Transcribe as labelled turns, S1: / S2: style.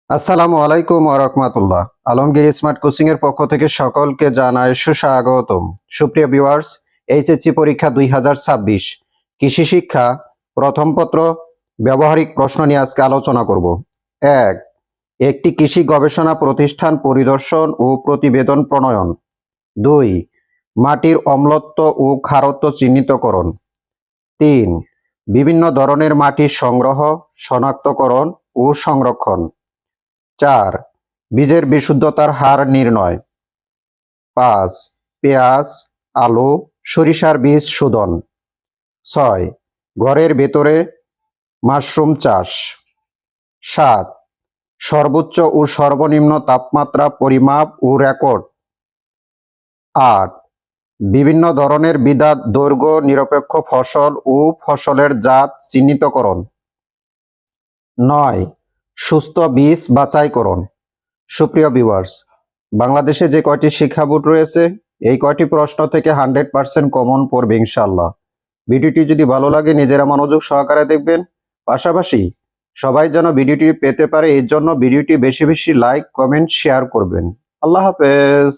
S1: আসসালামু আলাইকুম ওয়া রাহমাতুল্লাহ। আলমগীর স্মার্ট কোচিং এর পক্ষ থেকে সকলকে জানাই সুস্বাগতম। সুপ্রিয় ভিউয়ার্স, এইচএসসি পরীক্ষা 2026 কৃষি শিক্ষা প্রথম পত্র ব্যবহারিক প্রশ্ন নিয়ে আজকে আলোচনা করব। 1. একটি কৃষি গবেষণা প্রতিষ্ঠান পরিদর্শন ও প্রতিবেদন প্রণয়ন। 2. মাটির অম্লত্ব ও ক্ষারত্ব চিহ্নিতকরণ। 3. বিভিন্ন ধরনের মাটির সংগ্রহ, শনাক্তকরণ ও সংরক্ষণ। 4. বীজের বিশুদ্ধতার হার নির্ণয়। 5. পেঁয়াজ, আলু, সরিষার বীজ শোধন। 6. ঘরের ভেতরে মাশরুম চাষ। 7. সর্বোচ্চ ও সর্বনিম্ন তাপমাত্রা পরিমাপ ও রেকর্ড। 8. বিভিন্ন ধরনের বিধাত দৈর্ঘ্য নিরপেক্ষ ফসল ও ফসলের জাত চিহ্নিতকরণ। 9. সুস্থ বীজ বাছাইকরণ। সুপ্রিয় ভিউয়ার্স, বাংলাদেশে যে কয়টি শিক্ষা বোর্ড রয়েছে এই কয়টি প্রশ্ন থেকে 100% কমন পড়বে ইনশাআল্লাহ। ভিডিওটি যদি ভালো লাগে নিজেরা মনোযোগ সহকারে দেখবেন, পাশাপাশি সবাই যেন ভিডিওটি পেতে পারে এর জন্য ভিডিওটি বেশি বেশি লাইক, কমেন্ট, শেয়ার করবেন। আল্লাহ হাফেজ।